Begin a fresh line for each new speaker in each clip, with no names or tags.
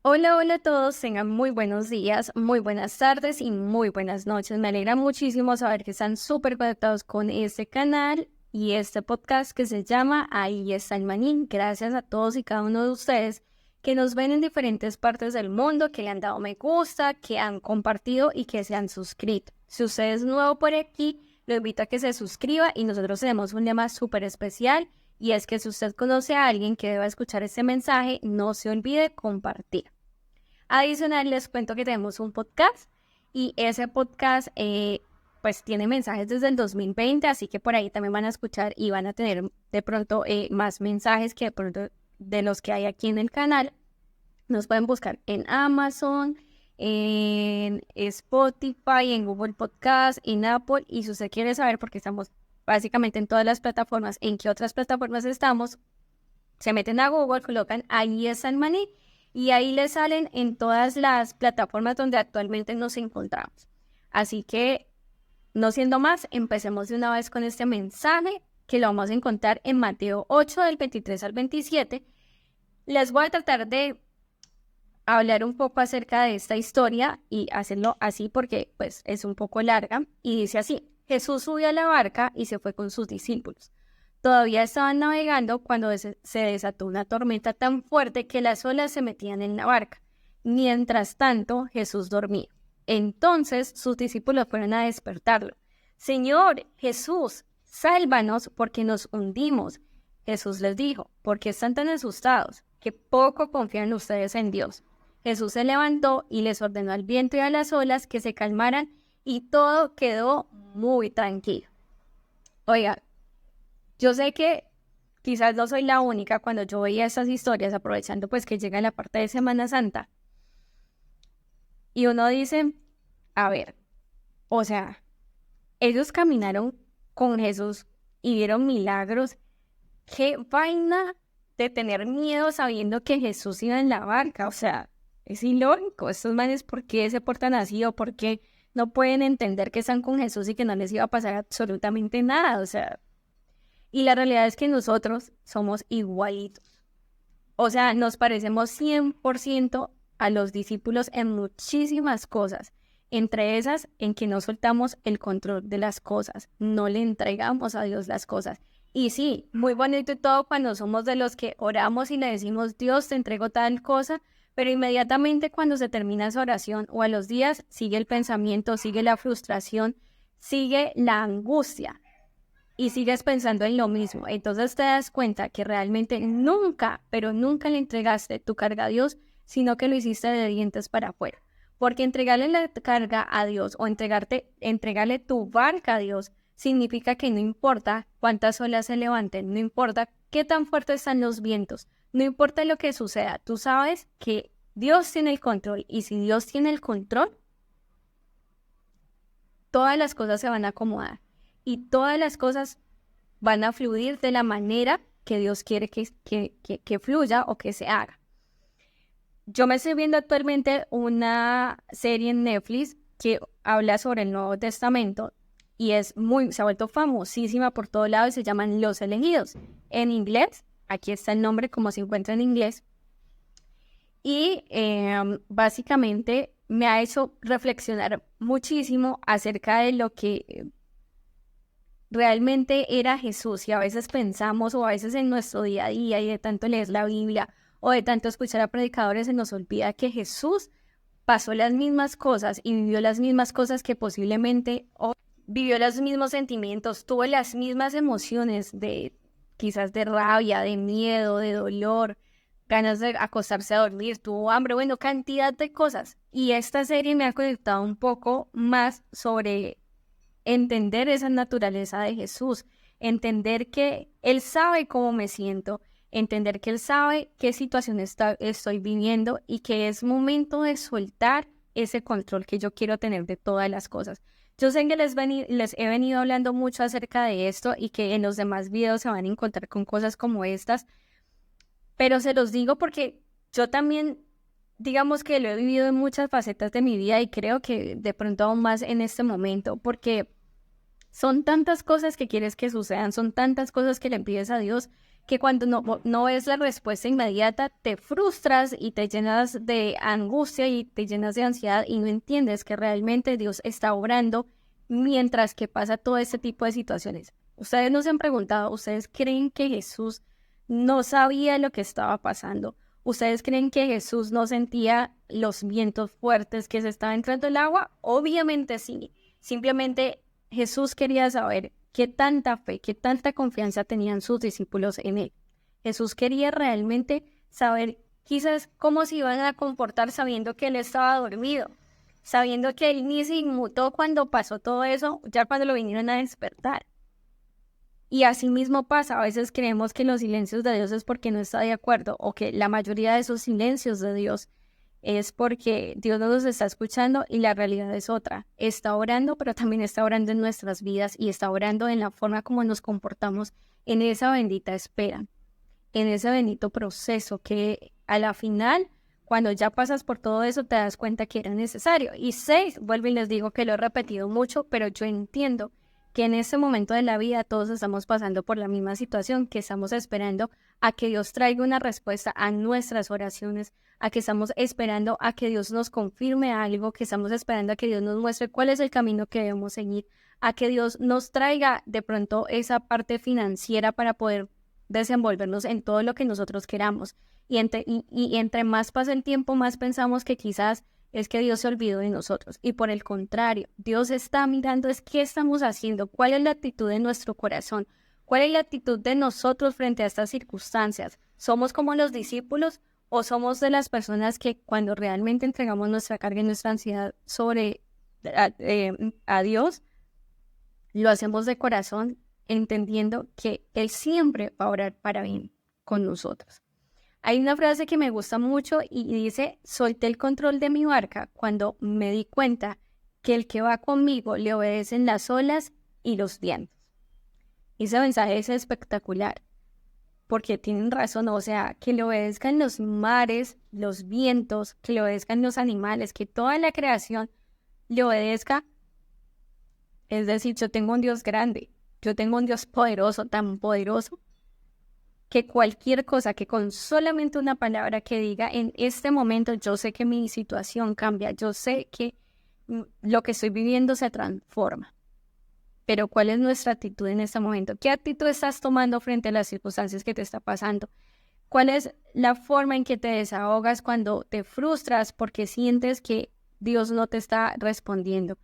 Hola, hola a todos, tengan muy buenos días, muy buenas tardes y muy buenas noches. Me alegra muchísimo saber que están súper conectados con este canal y este podcast que se llama Ahí está el maní. Gracias a todos y cada uno de ustedes que nos ven en diferentes partes del mundo, que le han dado me gusta, que han compartido y que se han suscrito. Si usted es nuevo por aquí, lo invito a que se suscriba y nosotros tenemos un tema súper especial. Y es que si usted conoce a alguien que deba escuchar este mensaje, no se olvide compartir. Adicional, les cuento que tenemos un podcast y ese podcast pues tiene mensajes desde el 2020, así que por ahí también van a escuchar y van a tener de pronto más mensajes que de pronto de los que hay aquí en el canal. Nos pueden buscar en Amazon, en Spotify, en Google Podcast, en Apple. Y si usted quiere saber, porque estamos básicamente en todas las plataformas, en qué otras plataformas estamos, se meten a Google, colocan ahí está el maní y ahí les salen en todas las plataformas donde actualmente nos encontramos. Así que, no siendo más, empecemos de una vez con este mensaje que lo vamos a encontrar en Mateo 8 del 23 al 27. Les voy a tratar de hablar un poco acerca de esta historia y hacerlo así porque pues es un poco larga y dice así: Jesús subió a la barca y se fue con sus discípulos. Todavía estaban navegando cuando se desató una tormenta tan fuerte que las olas se metían en la barca. Mientras tanto, Jesús dormía. Entonces sus discípulos fueron a despertarlo. Señor, Jesús, sálvanos porque nos hundimos. Jesús les dijo: ¿por qué están tan asustados? Que poco confían ustedes en Dios. Jesús se levantó y les ordenó al viento y a las olas que se calmaran y todo quedó muy tranquilo. Oiga, yo sé que quizás no soy la única cuando yo veía estas historias, aprovechando pues que llega la parte de Semana Santa, y uno dice, a ver, o sea, ellos caminaron con Jesús y vieron milagros. Qué vaina de tener miedo sabiendo que Jesús iba en la barca, o sea, es ilógico. Estos manes, ¿por qué se portan así o por qué no pueden entender que están con Jesús y que no les iba a pasar absolutamente nada? O sea, y la realidad es que nosotros somos igualitos. O sea, nos parecemos 100% a los discípulos en muchísimas cosas. Entre esas, en que no soltamos el control de las cosas, no le entregamos a Dios las cosas. Y sí, muy bonito y todo cuando somos de los que oramos y le decimos: Dios, te entrego tal cosa, pero inmediatamente cuando se termina esa oración o a los días, sigue el pensamiento, sigue la frustración, sigue la angustia y sigues pensando en lo mismo. Entonces te das cuenta que realmente nunca, pero nunca le entregaste tu carga a Dios, sino que lo hiciste de dientes para afuera. Porque entregarle la carga a Dios o entregarle tu barca a Dios significa que no importa cuántas olas se levanten, no importa qué tan fuertes están los vientos, no importa lo que suceda, tú sabes que Dios tiene el control, y si Dios tiene el control, todas las cosas se van a acomodar y todas las cosas van a fluir de la manera que Dios quiere que fluya o que se haga. Yo me estoy viendo actualmente una serie en Netflix que habla sobre el Nuevo Testamento y se ha vuelto famosísima por todo lado y se llaman Los Elegidos. En inglés, aquí está el nombre como se encuentra en inglés, y básicamente me ha hecho reflexionar muchísimo acerca de lo que realmente era Jesús. Y a veces pensamos, o a veces en nuestro día a día y de tanto leer la Biblia o de tanto escuchar a predicadores, se nos olvida que Jesús pasó las mismas cosas y vivió las mismas cosas que posiblemente, o vivió los mismos sentimientos, tuvo las mismas emociones de quizás de rabia, de miedo, de dolor, ganas de acostarse a dormir, tuvo hambre, bueno, cantidad de cosas. Y esta serie me ha conectado un poco más sobre entender esa naturaleza de Jesús, entender que Él sabe cómo me siento, entender que Él sabe qué situación estoy viviendo y que es momento de soltar ese control que yo quiero tener de todas las cosas. Yo sé que les he venido hablando mucho acerca de esto y que en los demás videos se van a encontrar con cosas como estas, pero se los digo porque yo también, digamos que lo he vivido en muchas facetas de mi vida y creo que de pronto aún más en este momento, porque son tantas cosas que quieres que sucedan, son tantas cosas que le pides a Dios, que cuando no ves la respuesta inmediata, te frustras y te llenas de angustia y te llenas de ansiedad y no entiendes que realmente Dios está obrando mientras que pasa todo este tipo de situaciones. Ustedes nos han preguntado, ¿ustedes creen que Jesús no sabía lo que estaba pasando? ¿Ustedes creen que Jesús no sentía los vientos fuertes que se estaba entrando el agua? Obviamente sí. Simplemente Jesús quería saber qué tanta fe, qué tanta confianza tenían sus discípulos en él. Jesús quería realmente saber quizás cómo se iban a comportar sabiendo que él estaba dormido, sabiendo que él ni se inmutó cuando pasó todo eso, ya cuando lo vinieron a despertar. Y así mismo pasa, a veces creemos que los silencios de Dios es porque no está de acuerdo, o que la mayoría de esos silencios de Dios es porque Dios no nos está escuchando y la realidad es otra. Está orando, pero también está orando en nuestras vidas y está orando en la forma como nos comportamos en esa bendita espera, en ese bendito proceso que a la final, cuando ya pasas por todo eso, te das cuenta que era necesario. Y vuelvo y les digo que lo he repetido mucho, pero yo entiendo que en este momento de la vida todos estamos pasando por la misma situación, que estamos esperando a que Dios traiga una respuesta a nuestras oraciones, a que estamos esperando a que Dios nos confirme algo, que estamos esperando a que Dios nos muestre cuál es el camino que debemos seguir, a que Dios nos traiga de pronto esa parte financiera para poder desenvolvernos en todo lo que nosotros queramos. Y entre más pasa el tiempo, más pensamos que quizás es que Dios se olvidó de nosotros. Y por el contrario, Dios está mirando es qué estamos haciendo, cuál es la actitud de nuestro corazón, cuál es la actitud de nosotros frente a estas circunstancias. ¿Somos como los discípulos o somos de las personas que cuando realmente entregamos nuestra carga y nuestra ansiedad a Dios, lo hacemos de corazón, entendiendo que Él siempre va a obrar para bien con nosotros? Hay una frase que me gusta mucho y dice: solté el control de mi barca cuando me di cuenta que el que va conmigo le obedecen las olas y los vientos. Ese mensaje es espectacular, porque tienen razón, o sea, que le obedezcan los mares, los vientos, que le obedezcan los animales, que toda la creación le obedezca. Es decir, yo tengo un Dios grande, yo tengo un Dios poderoso, tan poderoso, que cualquier cosa, que con solamente una palabra que diga en este momento, yo sé que mi situación cambia, yo sé que lo que estoy viviendo se transforma. Pero ¿cuál es nuestra actitud en este momento? ¿Qué actitud estás tomando frente a las circunstancias que te está pasando? ¿Cuál es la forma en que te desahogas cuando te frustras porque sientes que Dios no te está respondiendo?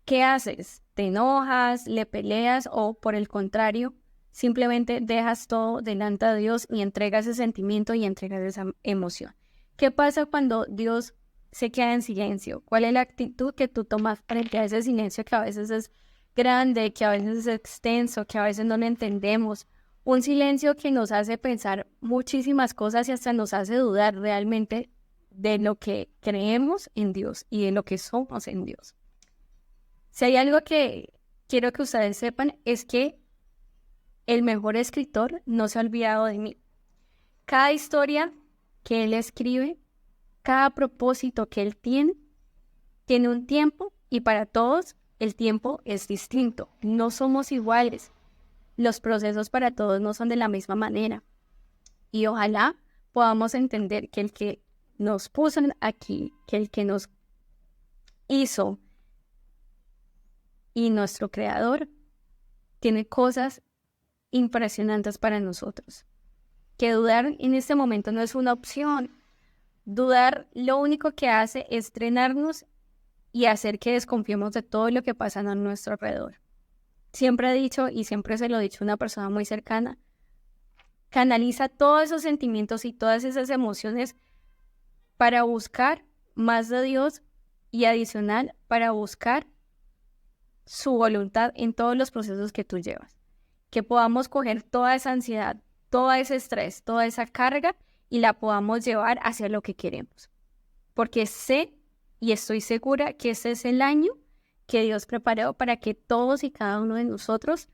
¿Qué haces? ¿Te enojas, le peleas o por el contrario, simplemente dejas todo delante de Dios y entregas ese sentimiento y entregas esa emoción? ¿Qué pasa cuando Dios se queda en silencio? ¿Cuál es la actitud que tú tomas frente a ese silencio que a veces es grande, que a veces es extenso, que a veces no lo entendemos? Un silencio que nos hace pensar muchísimas cosas y hasta nos hace dudar realmente de lo que creemos en Dios y de lo que somos en Dios. Si hay algo que quiero que ustedes sepan es que el mejor escritor no se ha olvidado de mí. Cada historia que él escribe, cada propósito que él tiene un tiempo y para todos el tiempo es distinto. No somos iguales. Los procesos para todos no son de la misma manera. Y ojalá podamos entender que el que nos puso aquí, que el que nos hizo y nuestro creador tiene cosas impresionantes para nosotros. Que dudar en este momento no es una opción. Dudar lo único que hace es drenarnos y hacer que desconfiemos de todo lo que pasa a nuestro alrededor. Siempre he dicho, y siempre se lo he dicho a una persona muy cercana, canaliza todos esos sentimientos y todas esas emociones para buscar más de Dios y adicional para buscar su voluntad en todos los procesos que tú llevas. Que podamos coger toda esa ansiedad, todo ese estrés, toda esa carga y la podamos llevar hacia lo que queremos. Porque sé y estoy segura que ese es el año que Dios preparó para que todos y cada uno de nosotros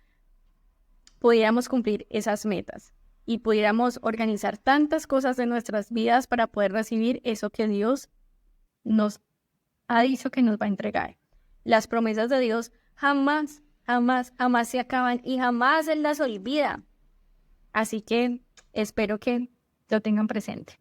pudiéramos cumplir esas metas y pudiéramos organizar tantas cosas de nuestras vidas para poder recibir eso que Dios nos ha dicho que nos va a entregar. Las promesas de Dios jamás se acaban y jamás Él las olvida. Así que espero que lo tengan presente.